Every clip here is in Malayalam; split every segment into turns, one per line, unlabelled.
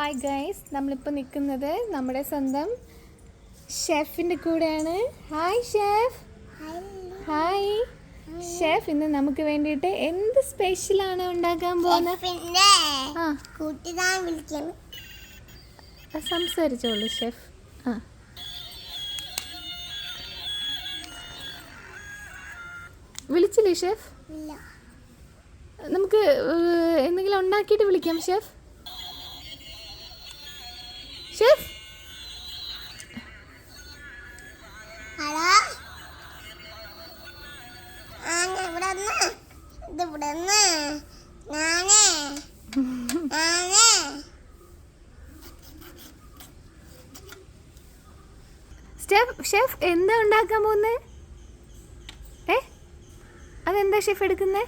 ഹായ് ഗൈസ്, നമ്മളിപ്പോൾ നിൽക്കുന്നത് നമ്മുടെ സ്വന്തം ഷെഫിൻ്റെ കൂടെയാണ്. Hi chef. Hi chef. ഇന്ന് നമുക്ക് വേണ്ടിയിട്ട് എന്ത് സ്പെഷ്യലാണ് ഉണ്ടാക്കാൻ പോകുന്നത്? സംസാരിച്ചോളൂ ഷെഫ്. വിളിച്ചില്ലേ ഷെഫ്? നമുക്ക് എന്തെങ്കിലും ഉണ്ടാക്കിയിട്ട് വിളിക്കാം ഷെഫ്. ഷെഫ് ഷെഫ് എന്താ ഉണ്ടാക്കാൻ പോകുന്നേ? അതെന്താ ഷെഫ് എടുക്കുന്നേ?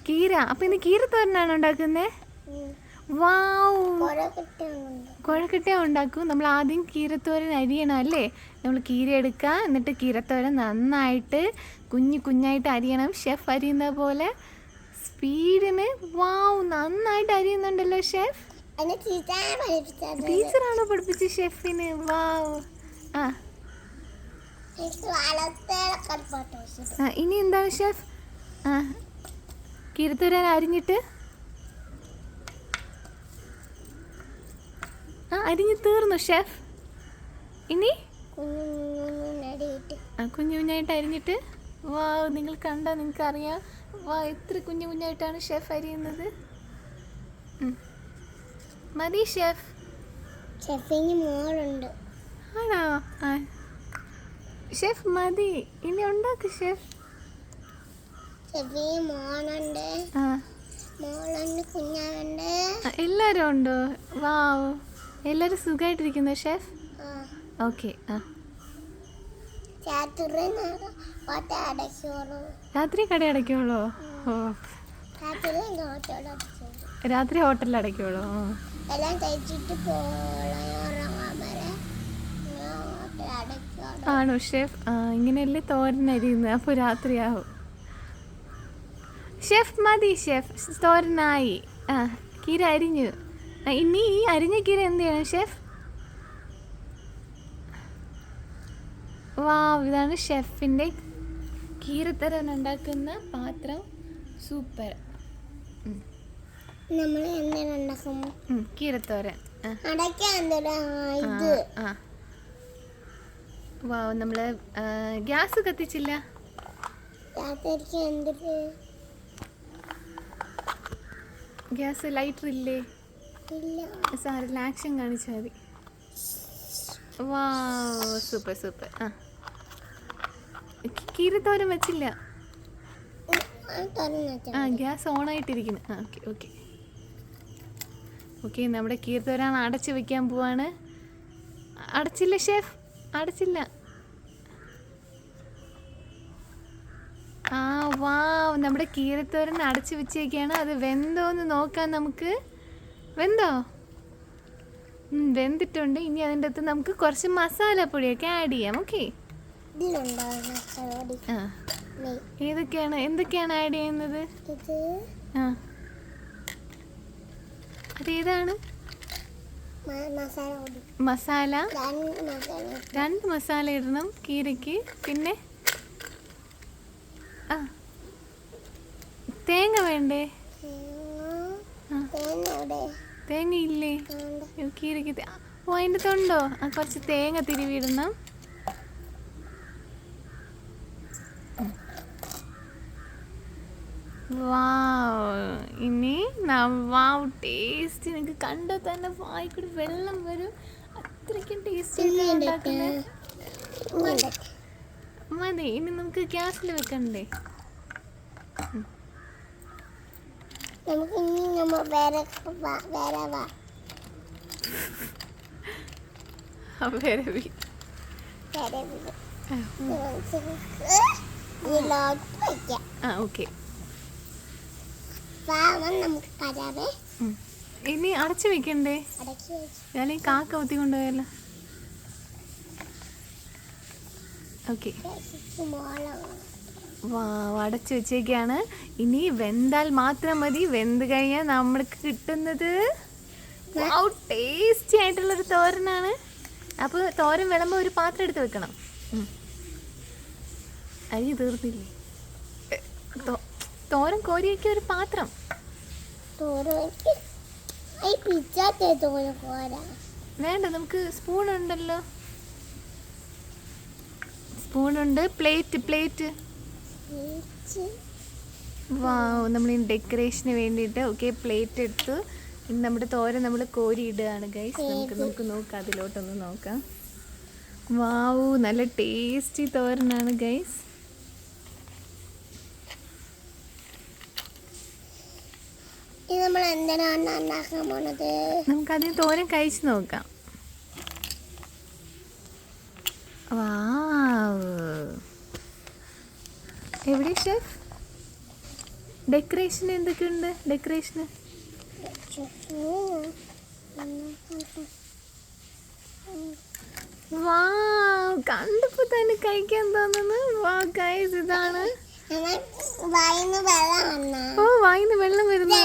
കീര. അപ്പൊ ഇന്ന് കീരത്തോരനാണ് ഉണ്ടാക്കുന്നേ? വാവ്, കുഴക്കട്ട ഉണ്ടാക്കും. നമ്മൾ ആദ്യം കീരത്തോരൻ അരിയണം അല്ലേ? നമ്മൾ കീര എടുക്കുക, എന്നിട്ട് കീരത്തോരൻ നന്നായിട്ട് കുഞ്ഞു കുഞ്ഞായിട്ട് അരിയണം. ഷെഫ് അരിയുന്ന പോലെ സ്പീഡിന്. വാവ്, നന്നായിട്ട് അരിയുന്നുണ്ടല്ലോ ഷെഫ്. ടീച്ചറാണോ പഠിപ്പിച്ച ഷെഫിന്? വാവ്. ഇനി എന്താണ് ഷെഫ്? കീരത്തോരൻ അരിഞ്ഞിട്ട് അരിഞ്ഞ് തീർന്നു ഷെഫ്. ഇനി കുഞ്ഞു കുഞ്ഞായിട്ട് അരിഞ്ഞിട്ട്. വാ, നിങ്ങൾ കണ്ടാൽ നിങ്ങൾക്ക് അറിയാം. വാ, എത്ര കുഞ്ഞു കുഞ്ഞായിട്ടാണ് ഷെഫ് അരിയുന്നത്. മതി ഷെഫ്. ആണോ? ഷെഫ് മതി, ഇനി ഉണ്ടാക്ക് ഷെഫ്. എല്ലാരും ഉണ്ടോ? വാവ്, എല്ലാരും സുഖമായിട്ടിരിക്കുന്നു ഷെഫ്. ഓക്കെ. രാത്രി കട അടയ്ക്കുള്ളൂ? ഓ, രാത്രി ഹോട്ടലിൽ അടയ്ക്കുള്ളൂ? ആണോ ഷെഫ്? ഇങ്ങനെയല്ലേ തോരൻ അരിയുന്നത്, അപ്പോൾ രാത്രിയാവും. ഷെഫ് മതി ഷെഫ്, തോരനായി. കീര അരിഞ്ഞു. ഇനി ഈ അരിഞ്ഞ കീര എന്ത് ചെയ്യണം ഷെഫ്? വാവ്, ഇതാണ് ഷെഫിൻ്റെ കീരത്തോരൻ ഉണ്ടാക്കുന്ന പാത്രം. സൂപ്പർ. കീരത്തോരൻ. വാവ്, നമ്മള് ഗ്യാസ് കത്തിച്ചില്ല. ഗ്യാസ് ലൈറ്റർ ഇല്ലേ? സാറില്ല, ആക്ഷൻ കാണിച്ചാൽ മതി. വാവ്, സൂപ്പർ സൂപ്പർ. കീരത്തോരൻ വെച്ചില്ല. ഗ്യാസ് ഓൺ ആയിട്ടിരിക്കുന്നു. Okay okay okay. നമ്മുടെ കീരത്തോരൻ അടച്ചു വെക്കാൻ പോവാണ്. അടച്ചില്ല ഷെഫ്, അടച്ചില്ല. വാവ്, നമ്മുടെ കീരത്തോരൻ അടച്ചു വെച്ചേക്കാണ്. അത് വെന്തോന്ന് നോക്കാം നമുക്ക്. വെന്തോ? വെന്തിട്ടുണ്ട്. ഇനി അതിൻ്റെ അകത്ത് നമുക്ക് കുറച്ച് മസാലപ്പൊടിയൊക്കെ ആഡ് ചെയ്യാം. ഓക്കെ. എന്തൊക്കെയാണ് ആഡ് ചെയ്യുന്നത്? അതേതാണ്? മസാല. 2 മസാല ഇടണം കീരയ്ക്ക്. പിന്നെ തേങ്ങ വേണ്ടേ? തേങ്ങ ഇല്ലേ കീരയ്ക്ക്? അതിൻ്റെ തൊണ്ടോ? കുറച്ച് തേങ്ങ തിരുവിയിടണം. വാവ്, ഇനി വാവ്, ടേസ്റ്റ്. നിങ്ങൾക്ക് കണ്ടാൽ തന്നെ വായിക്കൂടി വെള്ളം വരും. അത്രയ്ക്കും ടേസ്റ്റ് ഉണ്ടാക്കുന്നത്. മതി. ഇനി നമുക്ക് ഗ്യാസിൽ വെക്കണ്ടേ? ഓക്കെ. ഇനി അടച്ചു വെക്കണ്ടേ? ഞാൻ ഈ കാക്ക ഒത്തി കൊണ്ടുപോയല്ലോ. ഓക്കെ. അടച്ചു വെച്ചേക്കാണ്. ഇനി വെന്താൽ മാത്രം മതി. വെന്ത് കഴിഞ്ഞാൽ നമ്മൾക്ക് കിട്ടുന്നത് ടേസ്റ്റി ആയിട്ടുള്ളൊരു തോരനാണ്. അപ്പോൾ തോരൻ വിളമ്പോ ഒരു പാത്രം എടുത്ത് വെക്കണം. അരി തീർന്നില്ലേ? തോരൻ കോരിയൊക്കെ ഒരു പാത്രം. വേണ്ട, നമുക്ക് സ്പൂൺ ഉണ്ടല്ലോ. സ്പൂണുണ്ട്. പ്ലേറ്റ്. വാവ്, നമ്മൾ ഈ ഡെക്കറേഷന് വേണ്ടിയിട്ട് ഓക്കെ പ്ലേറ്റ് എടുത്തു. ഇനി നമ്മുടെ തോരൻ നമ്മൾ കോരി ഇടുകയാണ് ഗൈസ്. നമുക്ക് നോക്കാം, അതിലോട്ടൊന്ന് നോക്കാം. വാവ്, നല്ല ടേസ്റ്റി തോരനാണ് ഗൈസ്. നമുക്കതിന് തോരൻ കഴിച്ചു നോക്കാം. വാവ്, എവിടെ ഷെഫ്? ഡെക്കറേഷൻ എന്തൊക്കെയുണ്ട്? ഡെക്കറേഷന് വാവ്, കണ്ടപ്പോ തന്നെ കഴിക്കാൻ തോന്നുന്നു. വാവ് ഗൈസ്, ഇതാണ്. ഓ, വായിന്ന് വെള്ളം വരുന്നു.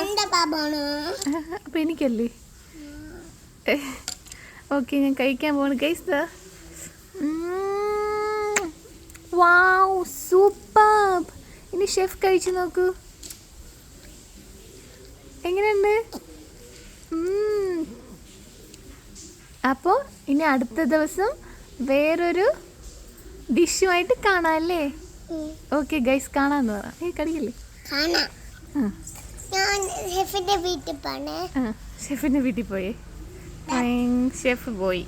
അപ്പൊ എനിക്കല്ലേ? ഓക്കെ, ഞാൻ കഴിക്കാൻ പോണു ഗൈസ്. വാവ്, സൂപ്പർ. ഇനി ഷെഫ് കഴിച്ചു നോക്കൂ, എങ്ങനെയുണ്ട്? അപ്പോൾ ഇനി അടുത്ത ദിവസം വേറൊരു ഡിഷുമായിട്ട് കാണാം അല്ലേ? ഓക്കെ ഗൈസ്, കാണാന്ന് പറ. കടിക്കല്ലേ? ഷെഫിന്റെ വീട്ടിൽ പോയേ. ഷെഫ് പോയി.